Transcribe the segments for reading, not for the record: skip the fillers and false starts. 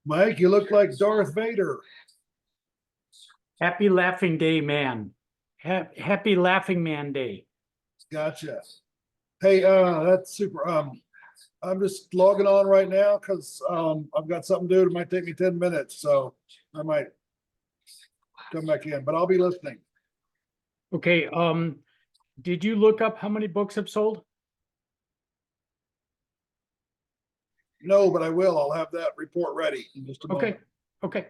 Mike, you look like Darth Vader. Happy Laughing Day, man. Happy Laughing Man Day. Gotcha. Hey, that's super. I'm just logging on right now because I've got something to do. It might take me 10 minutes, so I might come back in, but I'll be listening. Okay, did you look up how many books have sold? No, but I will. I'll have that report ready in just a moment. Okay.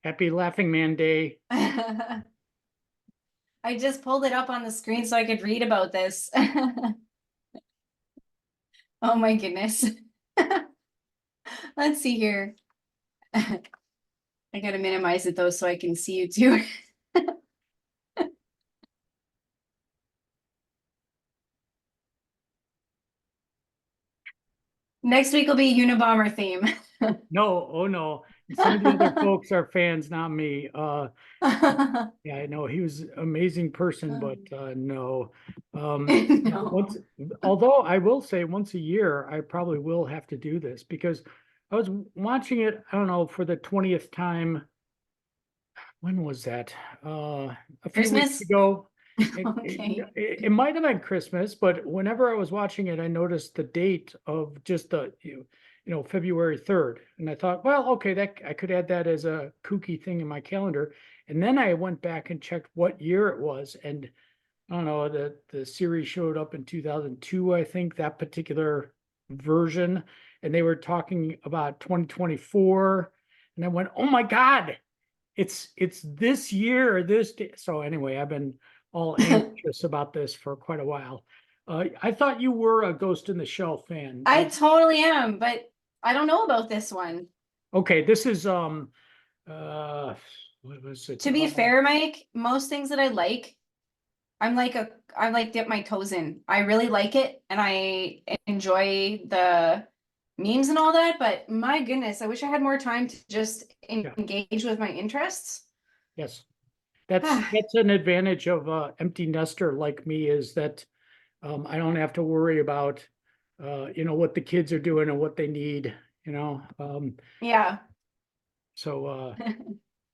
Happy Laughing Man Day. I just pulled it up on the screen so I could read about this. Oh my goodness. Let's see here. I gotta minimize it though, so I can see you too. Next week will be Unabomber theme. No, oh no. Some of the other folks are fans, not me. Yeah, I know he was an amazing person, but no. No. Once, although I will say once a year, I probably will have to do this because I was watching it, I don't know, for the 20th time. When was that? A few weeks Christmas? ago. Okay. It might have been Christmas, but whenever I was watching it, I noticed the date of just the, February 3rd. And I thought, well, okay, that I could add that as a kooky thing in my calendar. And then I went back and checked what year it was. And I don't know, the series showed up in 2002, I think, that particular version. And they were talking about 2024. And I went, oh my God, it's this year or this day. So anyway, I've been all anxious about this for quite a while. I thought you were a Ghost in the Shell fan. I totally am, but I don't know about this one. Okay, this is what was it? To be fair, Mike, most things that I like, I like dip my toes in. I really like it and I enjoy the memes and all that, but my goodness, I wish I had more time to just engage with my interests. Yes. That's an advantage of empty nester like me, is that I don't have to worry about what the kids are doing and what they need, Yeah. So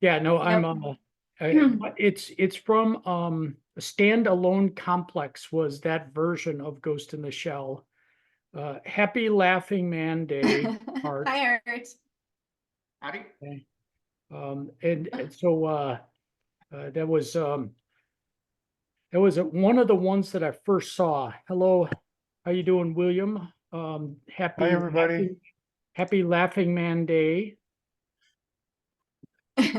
yeah, no, Yep. it's from a Standalone Complex was that version of Ghost in the Shell. Happy Laughing Man Day, Art. Hi, Art. Howdy. Okay. And so that was one of the ones that I first saw. Hello, how you doing, William? Happy Hi, everybody. Happy Laughing Man Day. That's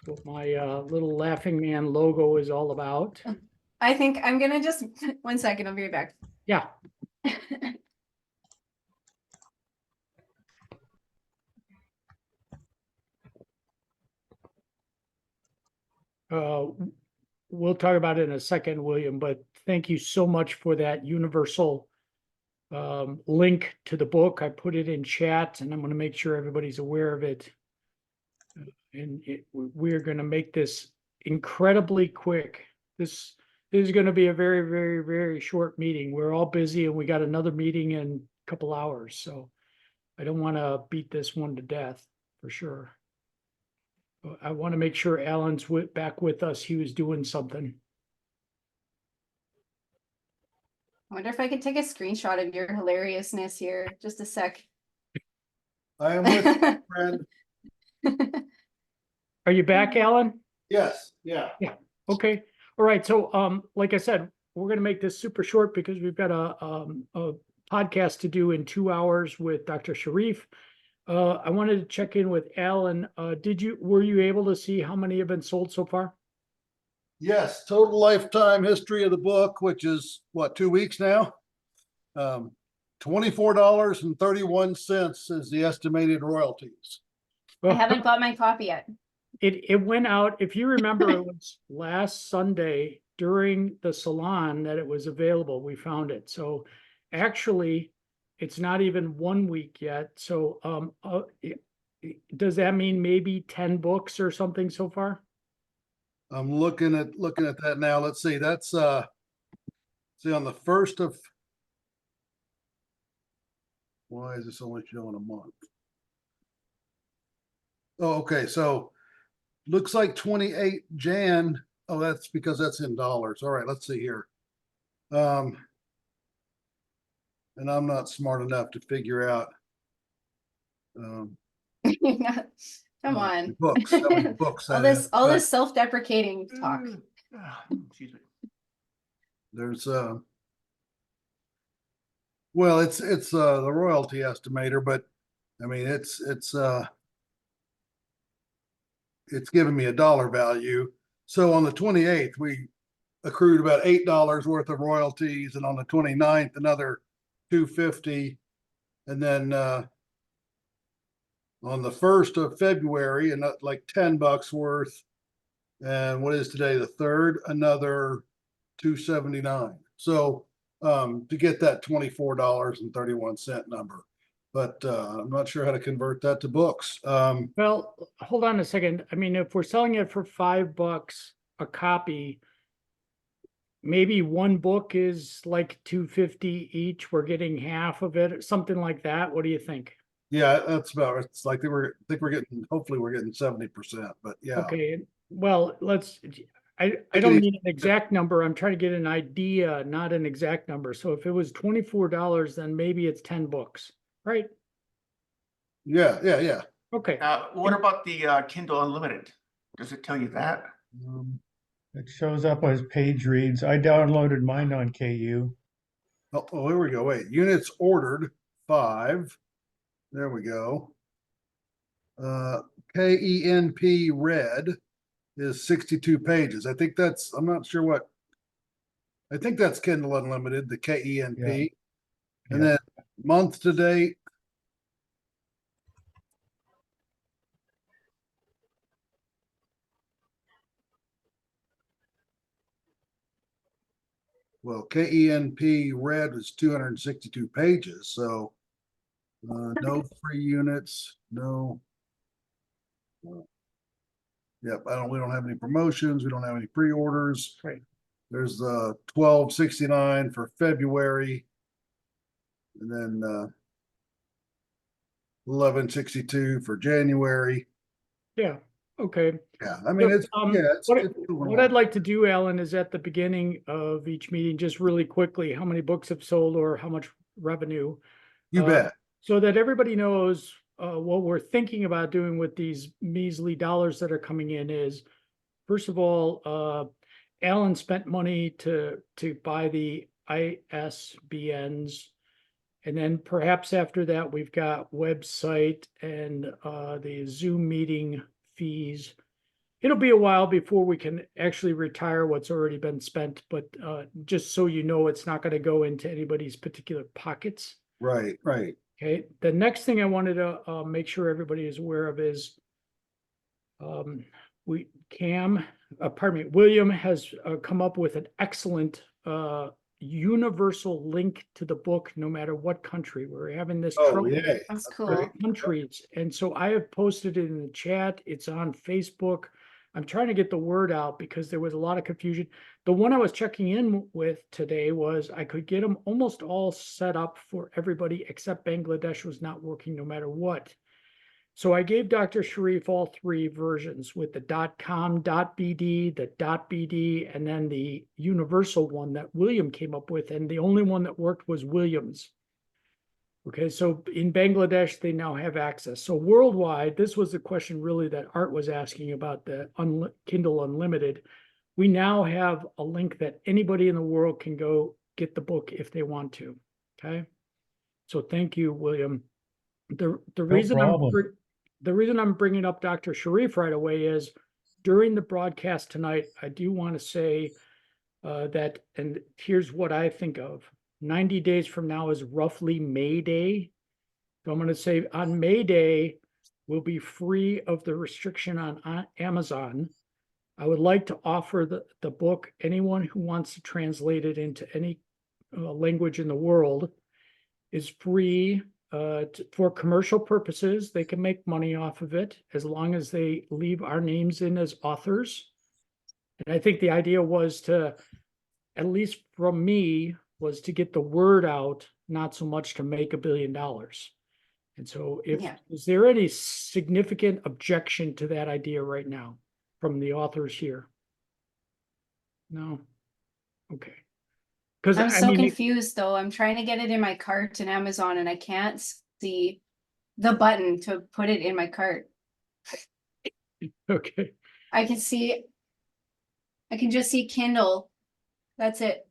what my little Laughing Man logo is all about. I think I'm gonna just 1 second, I'll be right back. Yeah. We'll talk about it in a second, William, but thank you so much for that universal link to the book. I put it in chat and I'm going to make sure everybody's aware of it. And we're going to make this incredibly quick. This is going to be a very, very, very short meeting. We're all busy and we got another meeting in a couple hours. So I don't want to beat this one to death for sure. I want to make sure Alan's back with us. He was doing something. I wonder if I could take a screenshot of your hilariousness here. Just a sec. I am with you, friend. Are you back, Alan? Yes, yeah. Yeah. Okay. All right. So, like I said, we're going to make this super short because we've got a podcast to do in 2 hours with Dr. Sharif. I wanted to check in with Alan. Were you able to see how many have been sold so far? Yes, total lifetime history of the book, which is what, 2 weeks now? $24.31 is the estimated royalties. I haven't bought my copy yet. It went out, if you remember, it was last Sunday during the salon that it was available. We found it. So actually, it's not even 1 week yet. So does that mean maybe 10 books or something so far? I'm looking at that now. Let's see. That's see on the 1st of, why is this only showing a month? Oh, okay. So looks like 28 Jan. Oh, that's because that's in dollars. All right, let's see here. And I'm not smart enough to figure out Come on. books. How many books all that this is, all but this self-deprecating talk. Excuse me. there's well, it's the royalty estimator, but I mean it's giving me a dollar value. So on the 28th, we accrued about $8 worth of royalties, and on the 29th, another $2.50, and then on the 1st of February, and like $10 worth. And what is today, the 3rd, another $279. So to get that $24.31 number. But I'm not sure how to convert that to books. Well, hold on a second. I mean, if we're selling it for $5 a copy, maybe one book is like $2.50 each. We're getting half of it, something like that. What do you think? Yeah, that's about it. It's like I think we're getting, hopefully we're getting 70%, but yeah. Okay, well, I Take don't it need an exact number. I'm trying to get an idea, not an exact number. So if it was $24, then maybe it's 10 books, right? Yeah. Okay, What about the Kindle Unlimited? Does it tell you that? It shows up as page reads. I downloaded mine on KU. Oh, here we go. Wait, units ordered 5. There we go. KENP red is 62 pages. I think that's, I'm not sure what, I think that's Kindle Unlimited, the KENP. Yeah. And Yeah. then month to date. Well, KENP red is 262 pages. So no free units, no. Yep, we don't have any promotions. We don't have any pre-orders. right. There's the 1269 for February. And then 1162 for January. Yeah, okay. Yeah, I mean, it's, What, it's what I'd like to do, Alan, is at the beginning of each meeting, just really quickly, how many books have sold or how much revenue. You bet. So that everybody knows what we're thinking about doing with these measly dollars that are coming in is, first of all, Alan spent money to buy the ISBNs. And then perhaps after that, we've got website and the Zoom meeting fees. It'll be a while before we can actually retire what's already been spent, but just so you know, it's not going to go into anybody's particular pockets. Right. Okay. The next thing I wanted to make sure everybody is aware of is William has come up with an excellent universal link to the book, no matter what country. We're having this Oh, trouble yeah. That's with cool. countries. And so I have posted it in the chat. It's on Facebook. I'm trying to get the word out because there was a lot of confusion. The one I was checking in with today was I could get them almost all set up for everybody except Bangladesh was not working no matter what. So I gave Dr. Sharif all 3 versions with the .com, .bd, the .bd, and then the universal one that William came up with. And the only one that worked was William's. Okay, so in Bangladesh, they now have access. So worldwide, this was the question really that Art was asking about the Kindle Unlimited. We now have a link that anybody in the world can go get the book if they want to. Okay, so thank you, William. The reason I'm bringing up Dr. Sharif right away is during the broadcast tonight, I do want to say that, and here's what I think of. 90 days from now is roughly May Day. So I'm going to say on May Day, we'll be free of the restriction on Amazon. I would like to offer the book, anyone who wants to translate it into any language in the world is free for commercial purposes. They can make money off of it as long as they leave our names in as authors. And I think the idea was to, at least from me, was to get the word out, not so much to make $1 billion. And so is there any significant objection to that idea right now from the authors here? No? Okay. Because I'm so confused though. I'm trying to get it in my cart in Amazon and I can't see the button to put it in my cart. Okay. I can just see Kindle. That's it.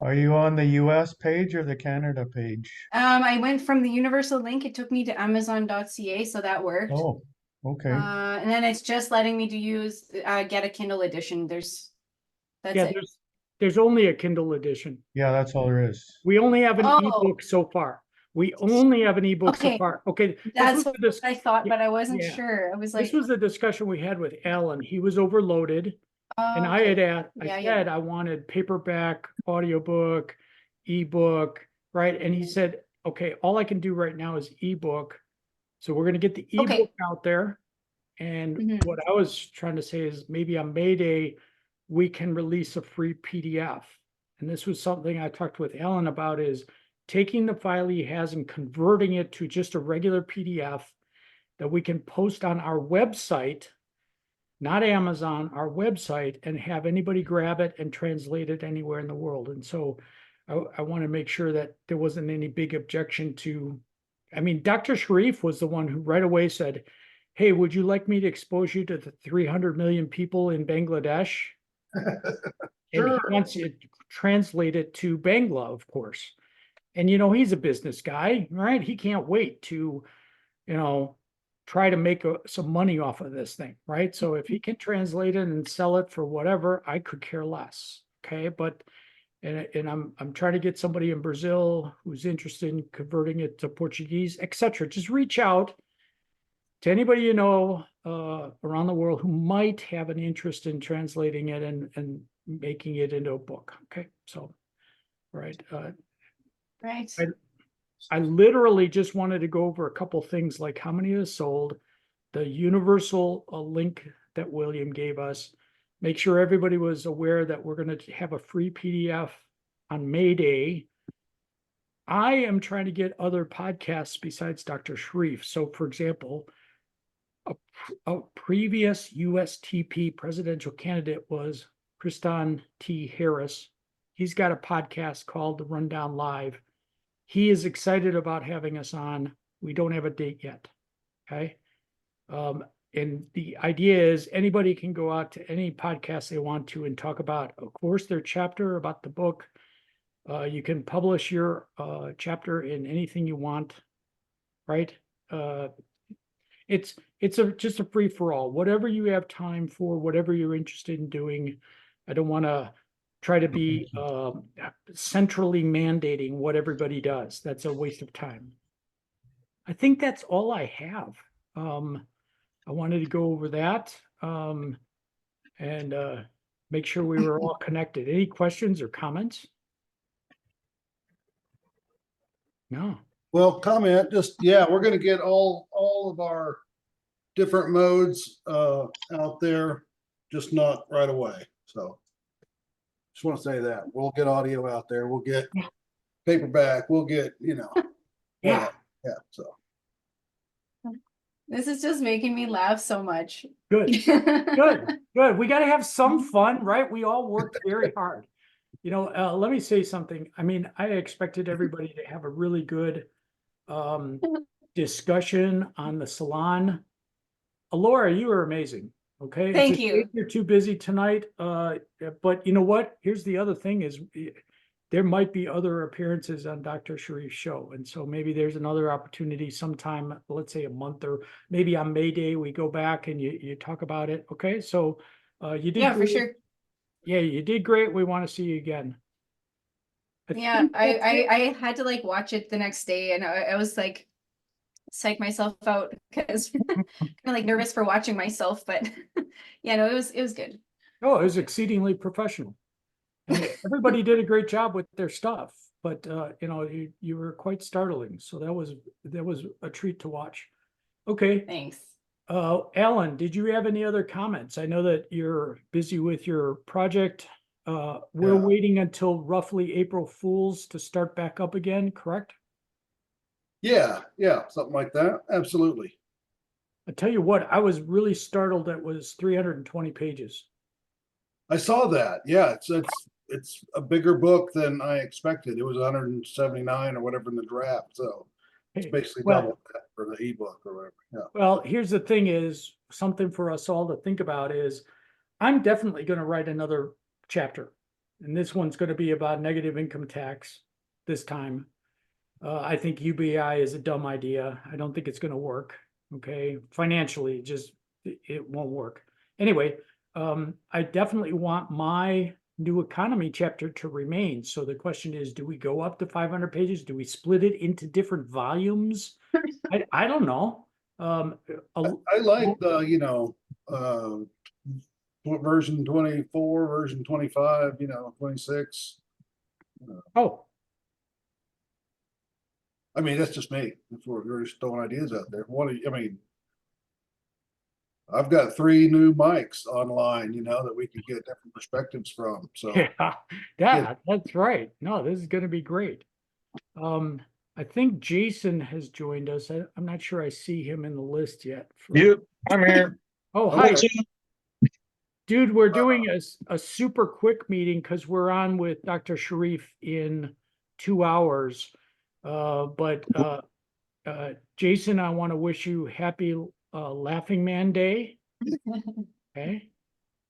Are you on the US page or the Canada page? I went from the universal link. It took me to amazon.ca, so that worked. Oh, okay. And then it's just letting me get a Kindle edition. That's it. There's only a Kindle edition. Yeah, that's all there is. We only have an ebook so far. We only have an ebook so Okay, far. Okay, this That's was what the dis- I thought, but I wasn't yeah. sure. I was this like, was the discussion we had with Alan. He was overloaded. And I had okay, asked, I yeah, said I wanted paperback, audiobook, ebook, right? And he said, okay, all I can do right now is ebook. So we're gonna get the Okay. ebook out there. And Mhm. what I was trying to say is maybe on May Day, we can release a free PDF. And this was something I talked with Alan about, is taking the file he has and converting it to just a regular PDF that we can post on our website, not Amazon, our website, and have anybody grab it and translate it anywhere in the world. And so I want to make sure that there wasn't any big objection to, I mean, Dr. Sharif was the one who right away said, hey, would you like me to expose you to the 300 million people in Bangladesh? And he Sure. wants it translated to Bangla, of course. And, you know, he's a business guy, right? He can't wait to, you know, try to make some money off of this thing, right? So if he can translate it and sell it for whatever, I could care less. Okay, but and I'm trying to get somebody in Brazil who's interested in converting it to Portuguese, etc. Just reach out to anybody you know around the world who might have an interest in translating it and making it into a book. Okay, so right. Right. I literally just wanted to go over a couple things, like how many is sold, the universal link that William gave us, make sure everybody was aware that we're going to have a free PDF on May Day. I am trying to get other podcasts besides Dr. Sharif. So, for example, a previous USTP presidential candidate was Kristan T. Harris. He's got a podcast called The Rundown Live. He is excited about having us on. We don't have a date yet. Okay. And the idea is anybody can go out to any podcast they want to and talk about, of course, their chapter about the book. You can publish your chapter in anything you want, right? It's just a free for all. Whatever you have time for, whatever you're interested in doing. I don't want to try to be centrally mandating what everybody does. That's a waste of time. I think that's all I have. I wanted to go over that and make sure we were all connected. Any questions or comments? No. Well, comment, just, yeah, we're gonna get all of our different modes out there, just not right away. So just want to say that we'll get audio out there, we'll get paperback, we'll get, you know, Yeah. yeah. So This is just making me laugh so much. Good. Good. We got to have some fun, right? We all worked very hard. You know, let me say something. I mean, I expected everybody to have a really good discussion on the salon. Laura, you are amazing. Okay. Thank It's a you. shame you're too busy tonight. But you know what? Here's the other thing is there might be other appearances on Dr. Sharif's show. And so maybe there's another opportunity sometime, let's say a month, or maybe on May Day, we go back and you talk about it. Okay. So you did Yeah, for great. sure. Yeah, you did great. We want to see you again. Yeah, think that's it. I had to like watch it the next day, and I was like psych myself out because kind of like nervous for watching myself, but yeah, no, it was good. Oh, it was exceedingly professional. And everybody did a great job with their stuff, but you know, you were quite startling. So that was a treat to watch. Okay. Thanks. Alan, did you have any other comments? I know that you're busy with your project. We're Yeah. waiting until roughly April Fools to start back up again, correct? yeah, something like that. Absolutely. I tell you what, I was really startled that it was 320 pages. I saw that. Yeah, it's a bigger book than I expected. It was 179 or whatever in the draft. So it's Hey, basically well- double that for the ebook or whatever. Yeah. Well, here's the thing is something for us all to think about is I'm definitely going to write another chapter. And this one's going to be about negative income tax this time. I think UBI is a dumb idea. I don't think it's going to work. Okay. Financially, it won't work. Anyway, I definitely want my new economy chapter to remain. So the question is, do we go up to 500 pages? Do we split it into different volumes? I don't know. I like the, version 24, version 25, 26. Oh, I mean, that's just me. If we're just throwing ideas out there. I've got 3 new mics online, that we could get different perspectives from. So yeah, that's right. No, this is going to be great. I think Jason has joined us. I'm not sure I see him in the list yet. Yep, I'm here. Oh, hi. Okay. Dude, we're doing a super quick meeting because we're on with Dr. Sharif in 2 hours. Jason, I want to wish you happy Laughing Man Day. Okay.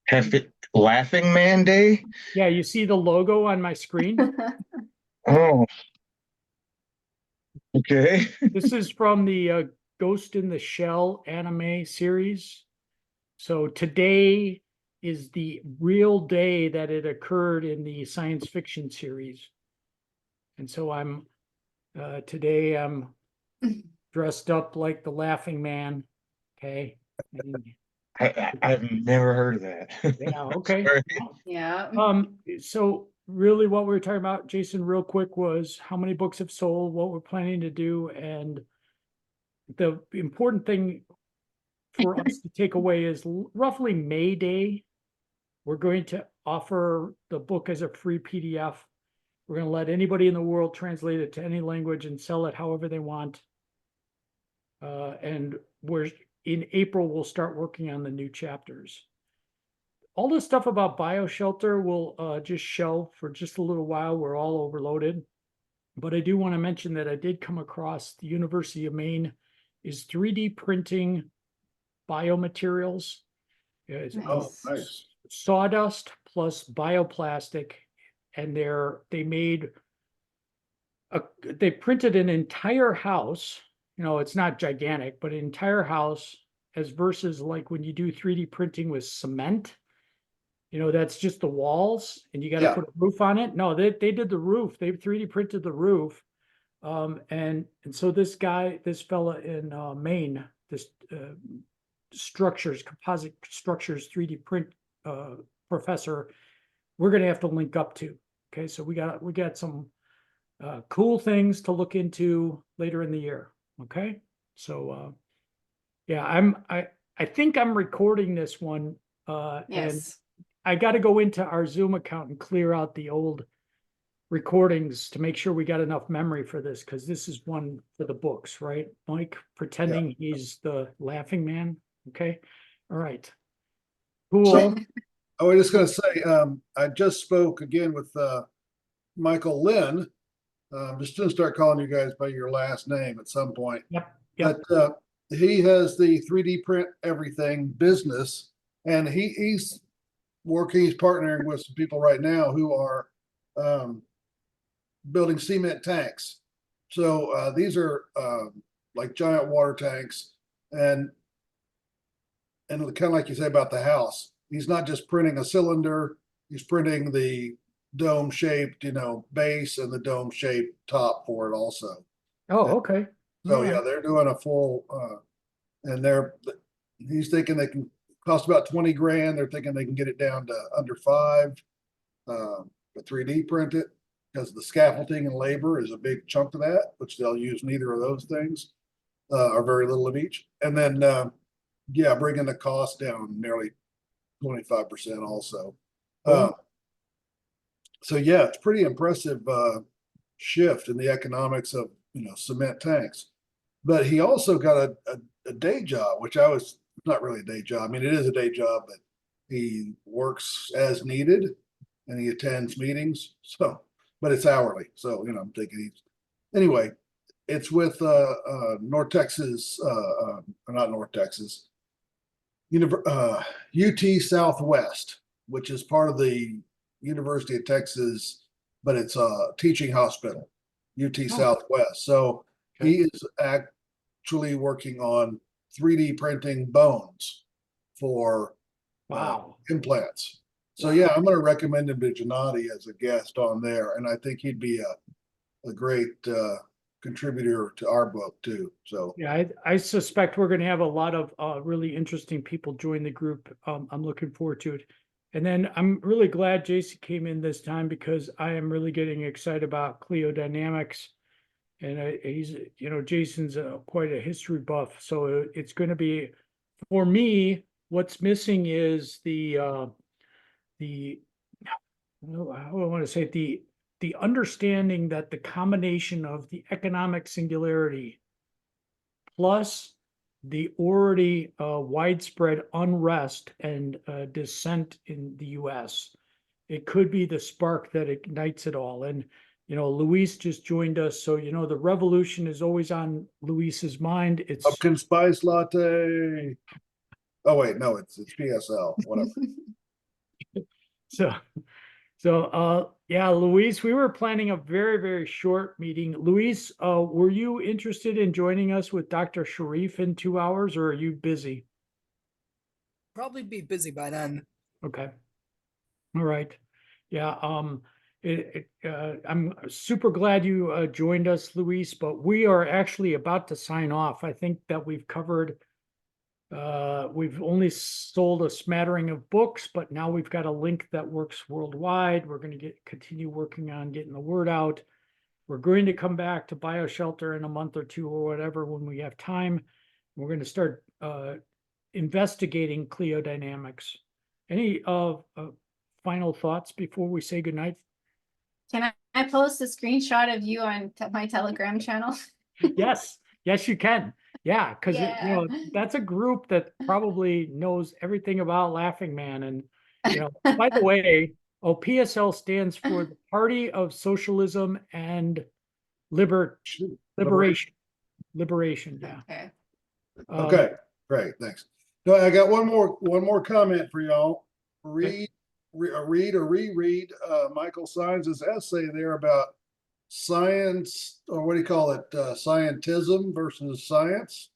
Happy Laughing Man Day? Yeah, you see the logo on my screen? Oh. Okay. This is from the Ghost in the Shell anime series. So today is the real day that it occurred in the science fiction series. And so today I'm dressed up like the Laughing Man. Okay. And, I've never heard of that. yeah, okay. Sorry. Yeah. So really what we were talking about, Jason, real quick, was how many books have sold, what we're planning to do, and the important thing for us to take away is roughly May Day, we're going to offer the book as a free PDF. We're going to let anybody in the world translate it to any language and sell it however they want. And in April, we'll start working on the new chapters. All the stuff about BioShelter will just shelve for just a little while. We're all overloaded. But I do want to mention that I did come across the University of Maine is 3D printing biomaterials. It's Nice. sawdust plus bioplastic, and they printed an entire house. It's not gigantic, but an entire house, as versus like when you do 3D printing with cement. That's just the walls and you got to put a roof on it. No, they did the roof. They 3D printed the roof. And so this fella in Maine, this composite structures 3D print professor, we're going to have to link up to. Okay, so we got some cool things to look into later in the year. Okay, so yeah, I think I'm recording this one. Yes. And I got to go into our Zoom account and clear out the old recordings to make sure we got enough memory for this, because this is one for the books, right? Mike pretending he's the Laughing Man. Okay. All right. Cool. So, I was just going to say, I just spoke again with Michael Lynn. I'm just going to start calling you guys by your last name at some point. Yep. But he has the 3D print everything business, and he's partnering with some people right now who are building cement tanks. So these are like giant water tanks, and kind of like you say about the house, he's not just printing a cylinder, he's printing the dome shaped, base and the dome shaped top for it also. Oh, okay. So yeah, they're doing a full, and he's thinking they can cost about 20 grand. They're thinking they can get it down to under 5, to 3D print it, because the scaffolding and labor is a big chunk of that, which they'll use neither of those things, or very little of each. And then, bringing the cost down nearly 25% also. So yeah, it's pretty impressive shift in the economics of cement tanks. But he also got a day job, which not really a day job. I mean, it is a day job, but he works as needed and he attends meetings. So, but it's hourly. So, I'm thinking anyway, it's with North Texas, not North Texas, UT Southwest, which is part of the University of Texas, but it's a teaching hospital, UT Southwest. So he is actually working on 3D printing bones for implants. So yeah, I'm gonna recommend him to Gennady as a guest on there, and I think he'd be a great contributor to our book too. So Yeah, I suspect we're gonna have a lot of really interesting people join the group. I'm looking forward to it. And then I'm really glad Jason came in this time because I am really getting excited about Clio Dynamics. And he's, Jason's quite a history buff, so it's going to be, for me, what's missing is the how do I want to say it, the understanding that the combination of the economic singularity plus the already widespread unrest and dissent in the U.S. It could be the spark that ignites it all. And Luis just joined us, so the revolution is always on Luis's mind. It's pumpkin spice latte. Oh wait, no, it's PSL, whatever. so yeah, Luis, we were planning a very, very short meeting. Luis, were you interested in joining us with Dr. Sharif in 2 hours, or are you busy? Probably be busy by then. Okay. All right. Yeah. I'm super glad you joined us, Luis, but we are actually about to sign off. I think that we've covered, we've only sold a smattering of books, but now we've got a link that works worldwide. We're going to continue working on getting the word out. We're going to come back to BioShelter in a month or two or whatever when we have time. We're going to start investigating Clio Dynamics. Any final thoughts before we say goodnight? Can I post a screenshot of you on my Telegram channel? Yes, yes, you can. Yeah, because Yeah. that's a group that probably knows everything about Laughing Man. And by the way, PSL stands for the Party of Socialism and Liberation. Liberation, yeah. Okay. Okay, great, thanks. No, I got one more comment for y'all. Read or reread Michael Symes' essay there about science, or what do you call it, scientism versus science.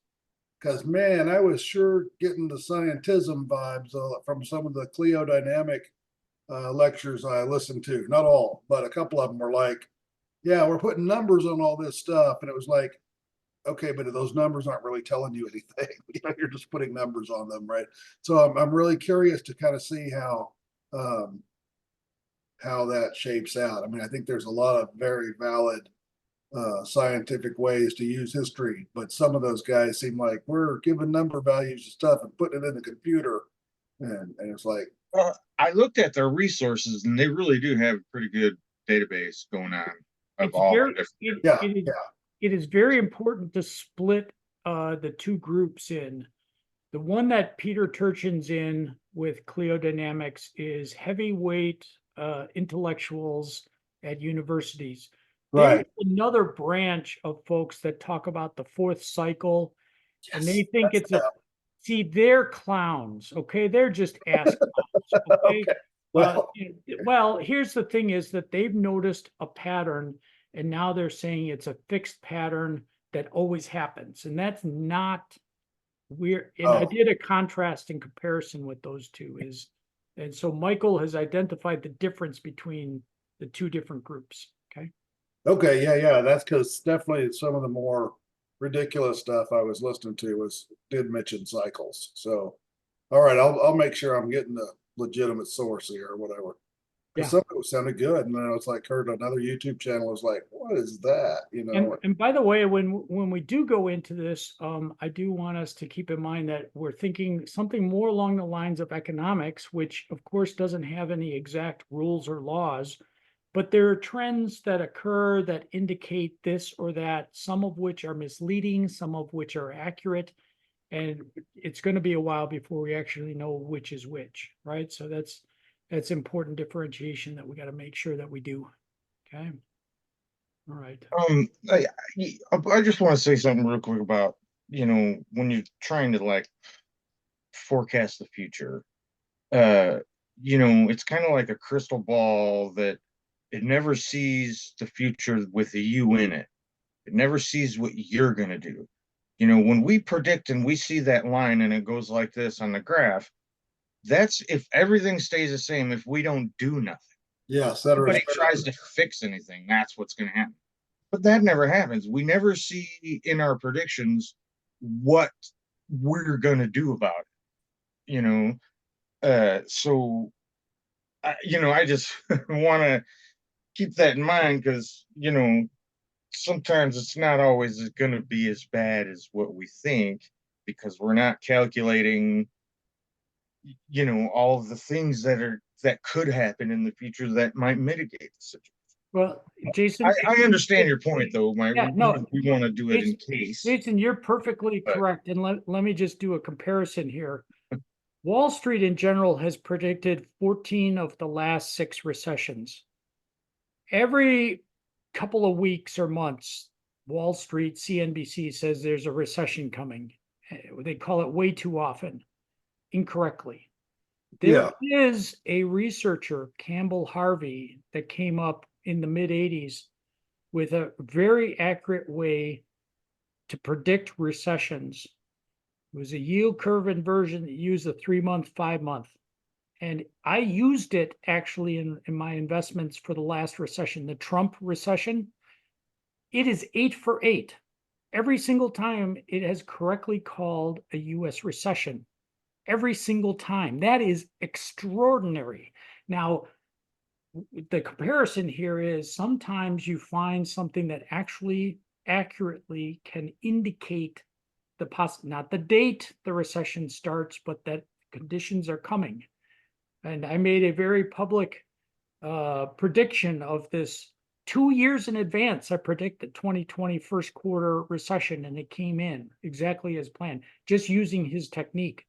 Because man, I was sure getting the scientism vibes from some of the Clio Dynamic lectures I listened to. Not all, but a couple of them were like, yeah, we're putting numbers on all this stuff. And it was like, okay, but those numbers aren't really telling you anything. You're just putting numbers on them, right? So I'm really curious to kind of see how that shapes out. I mean, I think there's a lot of very valid scientific ways to use history, but some of those guys seem like we're giving number values and stuff and putting it in the computer, and it's like, I looked at their resources, and they really do have a pretty good database going on of It's all very, the different. yeah. it is very important to split the two groups in. The one that Peter Turchin's in with Clio Dynamics is heavyweight intellectuals at universities. Right. There's another branch of folks that talk about the fourth cycle, and they think that's it's see, they're clowns, okay? They're just ass clowns, okay? Okay. Well, Well, here's the thing is that they've noticed a pattern, and now they're saying it's a fixed pattern that always happens, and that's not weird. And I Oh. did a contrast and comparison with those two and so Michael has identified the difference between the two different groups, okay? Okay, yeah. That's because definitely some of the more ridiculous stuff I was listening to did mention cycles. So, all right, I'll make sure I'm getting the legitimate source here or whatever. Yeah. Because some of it sounded good, and then it's like heard another YouTube channel was like, "What is that?" And by the way, when we do go into this, I do want us to keep in mind that we're thinking something more along the lines of economics, which of course doesn't have any exact rules or laws, but there are trends that occur that indicate this or that, some of which are misleading, some of which are accurate, and it's going to be a while before we actually know which is which, right? So that's important differentiation that we got to make sure that we do. Okay. All right. I just want to say something real quick about, when you're trying to like forecast the future, it's kind of like a crystal ball that it never sees the future with a you in it. It never sees what you're going to do. When we predict and we see that line and it goes like this on the graph, That's if everything stays the same, if we don't do nothing. Yeah, cetera. Nobody tries to fix anything, that's what's gonna happen. But that never happens. We never see in our predictions what we're gonna do about it. So I just want to keep that in mind because sometimes it's not always going to be as bad as what we think because we're not calculating all of the things that could happen in the future that might mitigate the situation. Well, Jason. I understand your point though, Mike. Yeah, no, we want to do it in Jason- case. Jason, you're perfectly But- correct. And let me just do a comparison here. Wall Street in general has predicted 14 of the last 6 recessions. Every couple of weeks or months, Wall Street, CNBC says there's a recession coming. They call it way too often, incorrectly. There is a researcher, Campbell Harvey, that came up in the mid-'80s with a very accurate way to predict recessions. It was a yield curve inversion that used a 3-month, 5-month. And I used it actually in my investments for the last recession, the Trump recession. It is 8 for 8. Every single time it has correctly called a US recession. Every single time. That is extraordinary. Now, the comparison here is sometimes you find something that actually accurately can indicate not the date the recession starts, but that conditions are coming. And I made a very public prediction of this 2 years in advance. I predicted 2020 first quarter recession, and it came in exactly as planned, just using his technique.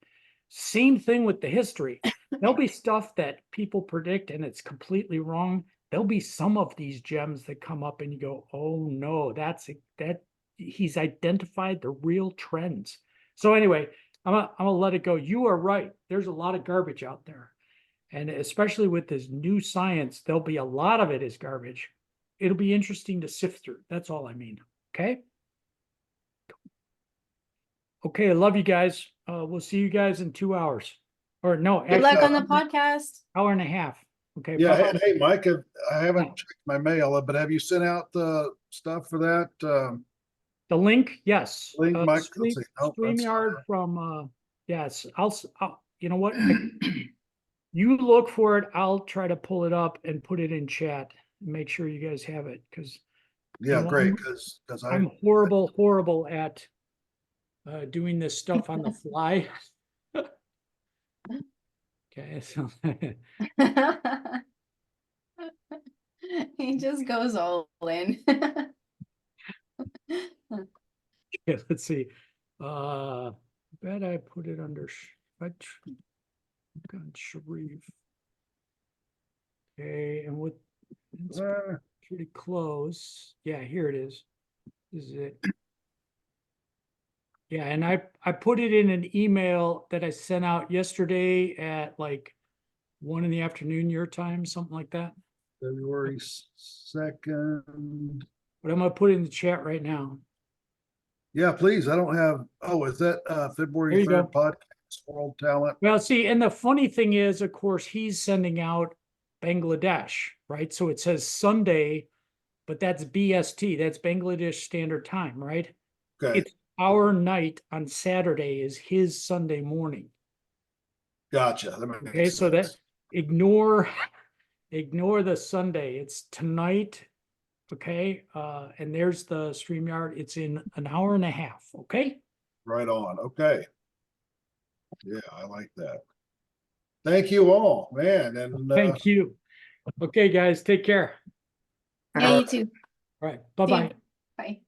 Same thing with the history. There'll be stuff that people predict and it's completely wrong. There'll be some of these gems that come up and you go, oh no, that he's identified the real trends. So anyway, I'm gonna let it go. You are right. There's a lot of garbage out there. And especially with this new science, there'll be a lot of it is garbage. It'll be interesting to sift through. That's all I mean. Okay. Okay. I love you guys. We'll see you guys in 2 hours. Or no, Good luck on the actually, podcast. hour and a half. Okay. Yeah, bye-bye. and hey, Mike, I haven't checked my mail, but have you sent out the stuff for that? The link, yes. Link, Mike, Stream, let's see. Nope, that's not StreamYard from, yes, I'll, you know what? You look for it. I'll try to pull it up and put it in chat. Make sure you guys have it because Yeah, know, great, because I'm horrible at doing this stuff on the fly. Okay, so He just goes all in. yeah, let's see. Bet I put it under Sharif. Okay, and what? It's pretty close. Yeah, here it is. This is it. Yeah, and I put it in an email that I sent out yesterday at like 1 in the afternoon your time, something like that. February 2nd. But I'm gonna put it in the chat right now. Yeah, please. I don't have, is that There February you go. 3rd podcast, World Talent? Well, see, and the funny thing is, of course, he's sending out Bangladesh, right? So it says Sunday, but that's BST, that's Bangladesh Standard Time, right? Okay, It's our night on Saturday is his Sunday morning. gotcha. That makes Okay, so that sense. ignore the Sunday. It's tonight. Okay, and there's the StreamYard. It's in an hour and a half. Okay. Right on. Okay. Yeah, I like that. Thank you all, man. And Thank you. Okay, guys, take care. Yeah, you too. All right, bye-bye. Bye.